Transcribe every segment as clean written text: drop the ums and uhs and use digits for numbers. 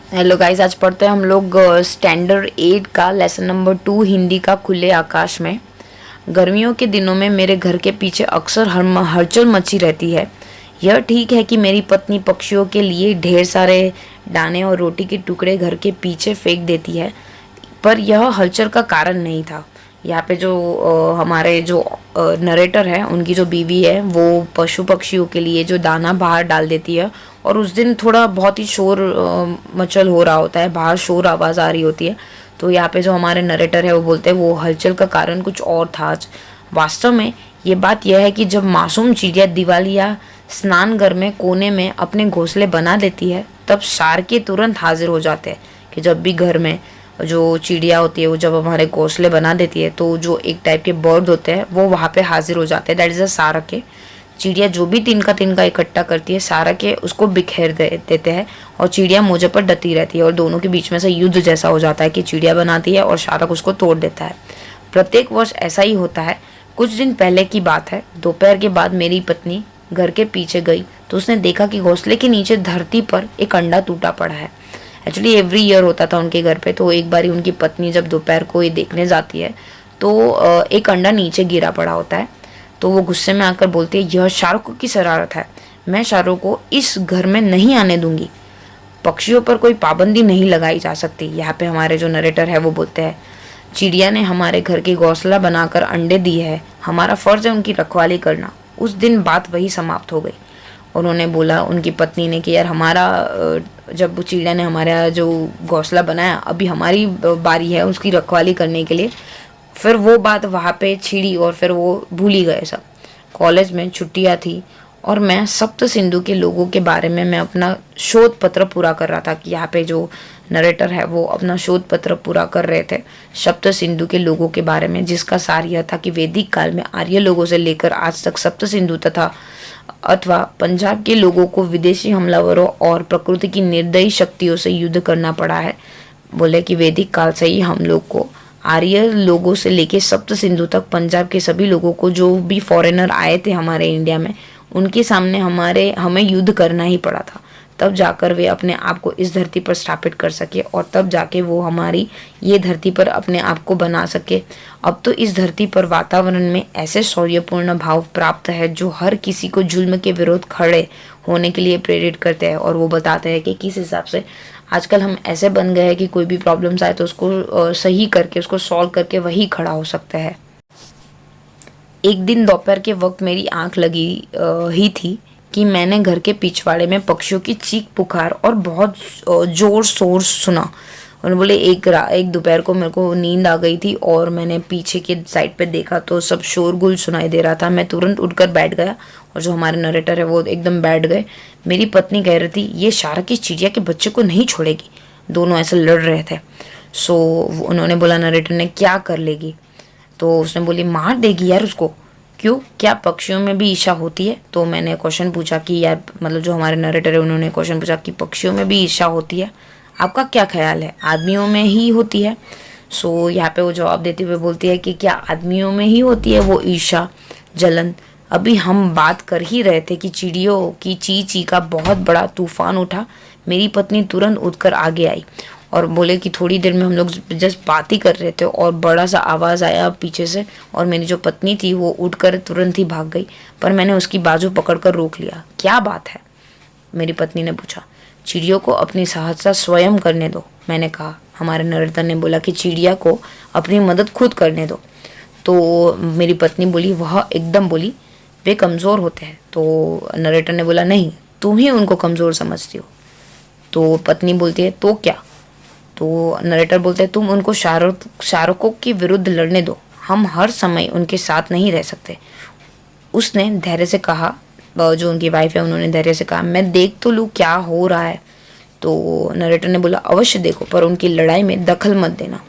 Hello guys, आज पढ़ते हैं हम लोग स्टैंडर्ड 8 का लेसन नंबर 2 हिंदी का खुले आकाश में। गर्मियों के दिनों में मेरे घर के पीछे अक्सर हलचल मची रहती है। यह ठीक है कि मेरी पत्नी पक्षियों के लिए ढेर सारे दाने और रोटी के टुकड़े घर के पीछे फेंक देती है, पर यह हलचल का कारण नहीं था। यहाँ पे जो हमारे जो नरेटर है, उनकी जो बीवी है, वो पशु पक्षियों के लिए जो दाना बाहर डाल देती है। और उस दिन थोड़ा बहुत ही शोर मचल हो रहा होता है, बाहर शोर आवाज़ आ रही होती है। तो यहाँ पे जो हमारे नरेटर है वो बोलते हैं वो हलचल का कारण कुछ और था आज। वास्तव में ये बात यह है कि जब मासूम चिड़िया दिवाली या स्नान घर में कोने में अपने घोंसले बना देती है, तब शार्के तुरंत हाजिर हो जाते हैं। कि जब भी घर में जो चिड़िया होती है वो जब हमारे घोंसले बना देती है, तो जो एक टाइप के बर्ड होते हैं वो वहाँ पे हाजिर हो जाते हैं। दैट इज़ अ सारके। चिड़िया जो भी तिनका इकट्ठा करती है, सारके उसको बिखेर देते हैं और चिड़िया मोजे पर डटी रहती है और दोनों के बीच में से युद्ध जैसा हो जाता है कि चिड़िया बनाती है और शारक उसको तोड़ देता है। प्रत्येक वर्ष ऐसा ही होता है। कुछ दिन पहले की बात है, दोपहर के बाद मेरी पत्नी घर के पीछे गई तो उसने देखा कि घोंसले के नीचे धरती पर एक अंडा टूटा पड़ा है। एक्चुअली एवरी ईयर होता था उनके घर पे। तो एक बारी उनकी पत्नी जब दोपहर को ये देखने जाती है तो एक अंडा नीचे गिरा पड़ा होता है। तो वो गुस्से में आकर बोलती है, यह शाहरुख की शरारत है, मैं शाहरुख को इस घर में नहीं आने दूंगी। पक्षियों पर कोई पाबंदी नहीं लगाई जा सकती। यहाँ पे हमारे जो नरेटर है वो बोलते हैं, चिड़िया ने हमारे घर की घोंसला बनाकर अंडे दिए हैं, हमारा फर्ज है उनकी रखवाली करना। उस दिन बात वही समाप्त हो गई। उन्होंने बोला, उनकी पत्नी ने, कि यार हमारा जब चिड़िया ने हमारा जो घोंसला बनाया, अभी हमारी बारी है उसकी रखवाली करने के लिए। फिर वो बात वहाँ पे छिड़ी और फिर वो भूल ही गए सब। कॉलेज में छुट्टियाँ थी और मैं सप्त सिंधु के लोगों के बारे में मैं अपना शोध पत्र पूरा कर रहा था। कि यहाँ पे जो नरेटर है वो अपना शोध पत्र पूरा कर रहे थे सप्त सिंधु के लोगों के बारे में, जिसका सार यह था कि वैदिक काल में आर्य लोगों से लेकर आज तक सप्त सिंधु तथा अथवा पंजाब के लोगों को विदेशी हमलावरों और प्रकृति की निर्दयी शक्तियों से युद्ध करना पड़ा है। बोले कि वैदिक काल से ही हम लोग को आर्य लोगों से लेके सप्त सिंधु तक पंजाब के सभी लोगों को, जो भी फॉरेनर आए थे हमारे इंडिया में, उनके सामने हमें युद्ध करना ही पड़ा था। तब जाकर वे अपने आप को इस धरती पर स्थापित कर सके और तब जाके वो हमारी ये धरती पर अपने आप को बना सके। अब तो इस धरती पर वातावरण में ऐसे शौर्यपूर्ण भाव प्राप्त है जो हर किसी को जुल्म के विरोध खड़े होने के लिए प्रेरित करते हैं। और वो बताते हैं कि किस हिसाब से आजकल हम ऐसे बन गए हैं कि कोई भी प्रॉब्लम्स आए तो उसको सही करके, उसको सॉल्व करके वही खड़ा हो सकता है। एक दिन दोपहर के वक्त मेरी आंख लगी ही थी कि मैंने घर के पिछवाड़े में पक्षियों की चीख पुकार और बहुत जोर शोर सुना। उन्होंने बोले एक दोपहर को मेरे को नींद आ गई थी और मैंने पीछे के साइड पे देखा तो सब शोरगुल सुनाई दे रहा था। मैं तुरंत उठकर बैठ गया और जो हमारे नरेटर है वो एकदम बैठ गए। मेरी पत्नी कह रही थी, ये शार्क की चिड़िया के बच्चे को नहीं छोड़ेगी। दोनों ऐसे लड़ रहे थे। सो उन्होंने बोला, नरेटर ने, क्या कर लेगी? तो उसने बोली, मार देगी यार उसको। क्यों, क्या पक्षियों में भी ईर्ष्या होती है? तो मैंने क्वेश्चन पूछा कि यार, मतलब जो हमारे नरेटर है उन्होंने क्वेश्चन पूछा कि पक्षियों में भी ईर्ष्या होती है, आपका क्या ख्याल है, आदमियों में ही होती है? सो यहाँ पे वो जवाब देते हुए बोलती है कि क्या आदमियों में ही होती है वो ईर्ष्या, जलन? अभी हम बात कर ही रहे थे कि चिड़ियों की ची ची का बहुत बड़ा तूफान उठा। मेरी पत्नी तुरंत उठकर आगे आई और बोले कि थोड़ी देर में हम लोग जस्ट बात ही कर रहे थे और बड़ा सा आवाज़ आया पीछे से और मेरी जो पत्नी थी वो उठकर तुरंत ही भाग गई, पर मैंने उसकी बाजू पकड़कर रोक लिया। क्या बात है? मेरी पत्नी ने पूछा। चिड़ियों को अपनी सहायता स्वयं करने दो, मैंने कहा। हमारे नरेटर ने बोला कि चिड़िया को अपनी मदद खुद करने दो। तो मेरी पत्नी बोली, वह एकदम बोली, वे कमज़ोर होते हैं। तो नरेटर ने बोला, नहीं, तुम ही उनको कमज़ोर समझती हो। तो पत्नी बोलती है, तो क्या? तो नरेटर बोलते हैं, तुम उनको शारकों के विरुद्ध लड़ने दो, हम हर समय उनके साथ नहीं रह सकते। उसने धैर्य से कहा, जो उनकी वाइफ है उन्होंने धैर्य से कहा, मैं देख तो लूँ क्या हो रहा है। तो नरेटर ने बोला, अवश्य देखो, पर उनकी लड़ाई में दखल मत देना।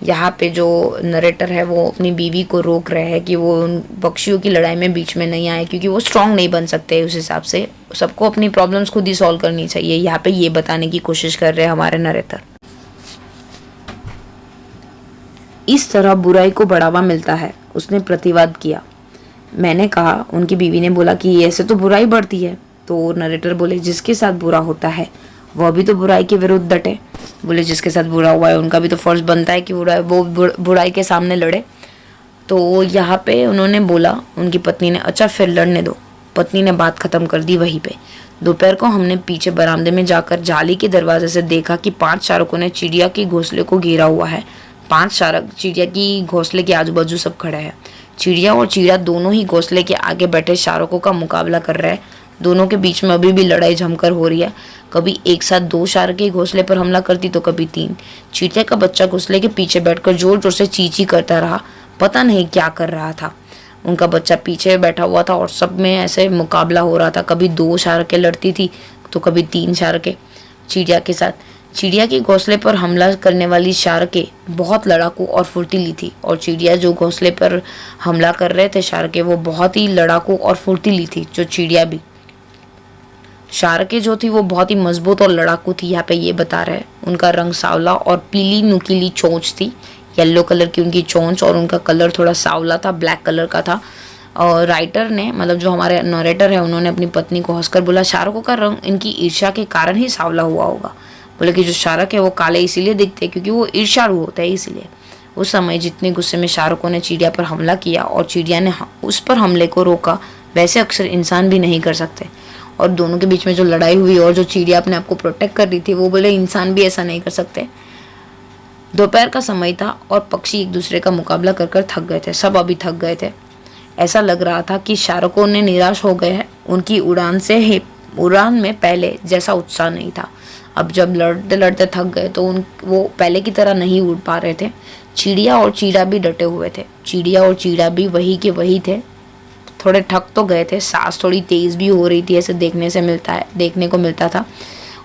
यहाँ पे जो नरेटर है वो अपनी बीवी को रोक रहे हैं कि वो उन पक्षियों की लड़ाई में बीच में नहीं आए, क्योंकि वो स्ट्रांग नहीं बन सकते। उस हिसाब से सबको अपनी प्रॉब्लम्स खुद ही सॉल्व करनी चाहिए। यहाँ पे ये बताने की कोशिश कर रहे हैं हमारे नरेटर। इस तरह बुराई को बढ़ावा मिलता है, उसने प्रतिवाद किया। मैंने कहा, उनकी बीवी ने बोला कि ऐसे तो बुराई बढ़ती है। तो नरेटर बोले, जिसके साथ बुरा होता है वह भी तो बुराई के विरुद्ध डटे। बोले जिसके साथ बुरा हुआ है उनका भी तो फर्ज बनता है कि वो बुराई के सामने लड़े। तो यहाँ पे उन्होंने बोला, उनकी पत्नी ने, अच्छा फिर लड़ने दो। पत्नी ने बात खत्म कर दी वहीं पे। दोपहर को हमने पीछे बरामदे में जाकर जाली के दरवाजे से देखा कि 5 शावकों ने चिड़िया के घोंसले को घेरा हुआ है। 5 शावक चिड़िया की घोंसले के आजू बाजू सब खड़े हैं। चिड़िया और चीड़ा दोनों ही घोंसले के आगे बैठे शावकों का मुकाबला कर रहे हैं। दोनों के बीच में अभी भी लड़ाई जमकर हो रही है। कभी एक साथ 2 शावक के घोंसले पर हमला करती तो कभी 3। चिड़िया का बच्चा घोंसले के पीछे बैठकर जोर जोर से चींची करता रहा, पता नहीं क्या कर रहा था। उनका बच्चा पीछे बैठा हुआ था और सब में ऐसे मुकाबला हो रहा था। कभी 2 शावकें लड़ती थी तो कभी 3 शावकें चिड़िया के साथ। चिड़िया के घोंसले पर हमला करने वाली शावकें बहुत लड़ाकू और फुर्तीली थी, और चिड़िया जो घोंसले पर हमला कर रहे थे शावकें, वो बहुत ही लड़ाकू और फुर्तीली थी। जो चिड़िया भी शावकें जो थी वो बहुत ही मजबूत और लड़ाकू थी। यहाँ पे ये बता रहे हैं उनका रंग सांवला और पीली नुकीली चोंच थी, येलो कलर की उनकी चोंच, और उनका कलर थोड़ा सांवला था, ब्लैक कलर का था। और राइटर ने, मतलब जो हमारे नरेटर है, उन्होंने अपनी पत्नी को हंसकर बोला, शावकों का रंग इनकी ईर्ष्या के कारण ही सांवला हुआ होगा। बोले कि जो शावक है वो काले इसीलिए दिखते हैं क्योंकि वो ईर्ष्यालु होते हैं, इसलिए। उस समय जितने गुस्से में शावकों ने चिड़िया पर हमला किया और चिड़िया ने उस पर हमले को रोका, वैसे अक्सर इंसान भी नहीं कर सकते। और दोनों के बीच में जो लड़ाई हुई और जो चिड़िया अपने आप को प्रोटेक्ट कर रही थी, वो बोले इंसान भी ऐसा नहीं कर सकते। दोपहर का समय था और पक्षी एक दूसरे का मुकाबला कर कर थक गए थे। सब अभी थक गए थे। ऐसा लग रहा था कि शावकों ने निराश हो गए हैं। उनकी उड़ान में पहले जैसा उत्साह नहीं था। अब जब लड़ते लड़ते थक गए तो वो पहले की तरह नहीं उड़ पा रहे थे। चिड़िया और चीड़ा भी डटे हुए थे। चिड़िया और चीड़ा भी वही के वही थे। थोड़े थक तो गए थे, सांस थोड़ी तेज भी हो रही थी, ऐसे देखने को मिलता था।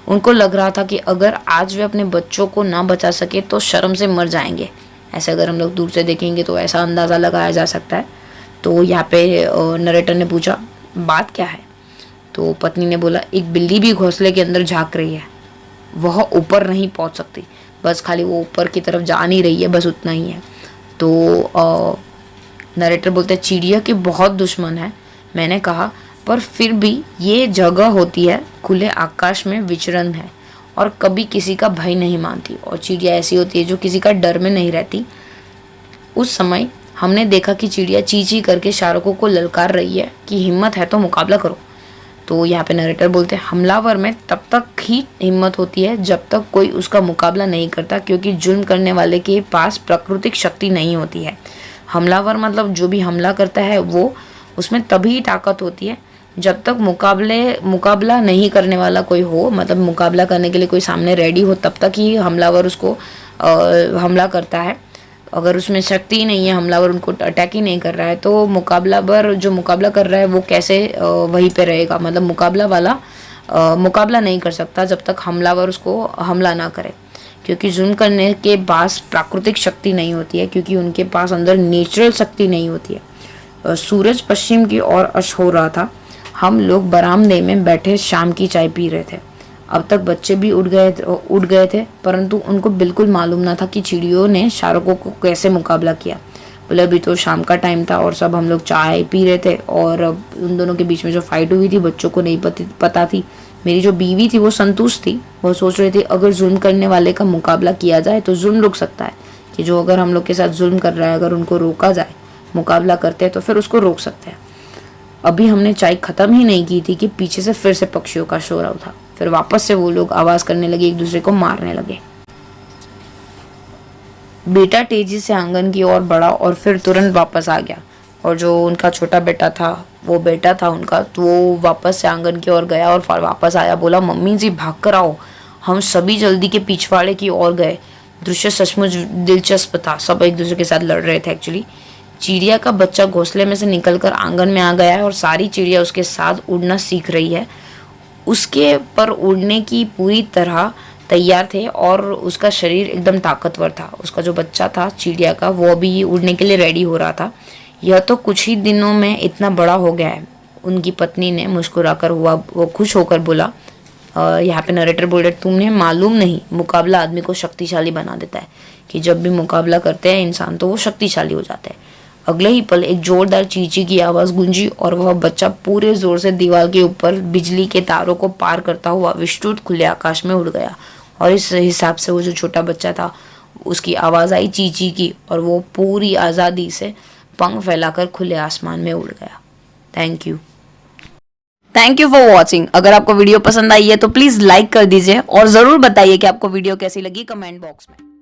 उनको लग रहा था कि अगर आज वे अपने बच्चों को ना बचा सके तो शर्म से मर जाएंगे। ऐसे अगर हम लोग दूर से देखेंगे तो ऐसा अंदाज़ा लगाया जा सकता है। तो यहाँ पे नरेटर ने पूछा, बात क्या है? तो पत्नी ने बोला, एक बिल्ली भी घोंसले के अंदर झांक रही है। वह ऊपर नहीं पहुँच सकती, बस खाली वो ऊपर की तरफ जा नहीं रही है, बस उतना ही है। तो नरेटर बोलते, चिड़िया के बहुत दुश्मन है। मैंने कहा, पर फिर भी ये जगह होती है, खुले आकाश में विचरण है और कभी किसी का भय नहीं मानती। और चिड़िया ऐसी होती है जो किसी का डर में नहीं रहती। उस समय हमने देखा कि चिड़िया चींची करके शावकों को ललकार रही है कि हिम्मत है तो मुकाबला करो। तो यहाँ पे नरेटर बोलते हैं, हमलावर में तब तक ही हिम्मत होती है जब तक कोई उसका मुकाबला नहीं करता, क्योंकि जुल्म करने वाले के पास प्राकृतिक शक्ति नहीं होती है। हमलावर मतलब जो भी हमला करता है वो, उसमें तभी ताकत होती है जब तक मुकाबला नहीं करने वाला कोई हो, मतलब मुकाबला करने के लिए कोई सामने रेडी हो, तब तक ही हमलावर उसको हमला करता है। अगर उसमें शक्ति ही नहीं है, हमलावर उनको अटैक ही नहीं कर रहा है, तो मुकाबलावर जो मुकाबला कर रहा है वो कैसे वहीं पे रहेगा? मतलब मुकाबला वाला मुकाबला नहीं कर सकता जब तक हमलावर उसको हमला ना करे, क्योंकि जुल्म करने के पास प्राकृतिक शक्ति नहीं होती है, क्योंकि उनके पास अंदर नेचुरल शक्ति नहीं होती है। सूरज पश्चिम की ओर अस्त हो रहा था। हम लोग बरामदे में बैठे शाम की चाय पी रहे थे। अब तक बच्चे भी उड़ गए थे, परंतु उनको बिल्कुल मालूम ना था कि चिड़ियों ने शावकों को कैसे मुकाबला किया। बोले अभी तो शाम का टाइम था और सब हम लोग चाय पी रहे थे, और उन दोनों के बीच में जो फाइट हुई थी बच्चों को नहीं पता थी। मेरी जो बीवी थी वो संतुष्ट थी। वो सोच रही थी अगर जुल्म करने वाले का मुकाबला किया जाए तो जुल्म रुक सकता है, कि जो अगर हम लोग के साथ जुल्म कर रहा है अगर उनको रोका जाए, मुकाबला करते हैं तो फिर उसको रोक सकते हैं। अभी हमने चाय खत्म ही नहीं की थी कि पीछे से फिर से पक्षियों का शोर उठा। फिर वापस से वो लोग आवाज करने लगे, एक दूसरे को मारने लगे। बेटा तेजी से आंगन की ओर बढ़ा और फिर तुरंत वापस आ गया, और जो उनका छोटा बेटा था, वो बेटा था उनका, तो वो वापस से आंगन की ओर गया और वापस आया। बोला, मम्मी जी भाग कर आओ। हम सभी जल्दी के पिछवाड़े की ओर गए। दृश्य सचमुच दिलचस्प था। सब एक दूसरे के साथ लड़ रहे थे एक्चुअली। चिड़िया का बच्चा घोंसले में से निकलकर आंगन में आ गया है और सारी चिड़िया उसके साथ उड़ना सीख रही है। उसके पर उड़ने की पूरी तरह तैयार थे और उसका शरीर एकदम ताकतवर था। उसका जो बच्चा था चिड़िया का, वो अभी उड़ने के लिए रेडी हो रहा था। यह तो कुछ ही दिनों में इतना बड़ा हो गया है। उनकी पत्नी ने मुस्कुराकर वो खुश होकर बोला, यहाँ पे नरेटर बोल रहे, तुम्हें मालूम नहीं, मुकाबला आदमी को शक्तिशाली बना देता है, कि जब भी मुकाबला करते हैं इंसान तो वो शक्तिशाली हो जाता है। अगले ही पल एक जोरदार चींची की आवाज गूंजी और वह बच्चा पूरे जोर से दीवार के ऊपर बिजली के तारों को पार करता हुआ विस्तृत खुले आकाश में उड़ गया। और इस हिसाब से वो जो छोटा बच्चा था उसकी आवाज आई चींची की और वो पूरी आज़ादी से पंख फैलाकर खुले आसमान में उड़ गया। Thank you for watching. अगर आपको वीडियो पसंद आई है तो प्लीज़ लाइक कर दीजिए और ज़रूर बताइए कि आपको वीडियो कैसी लगी कमेंट बॉक्स में।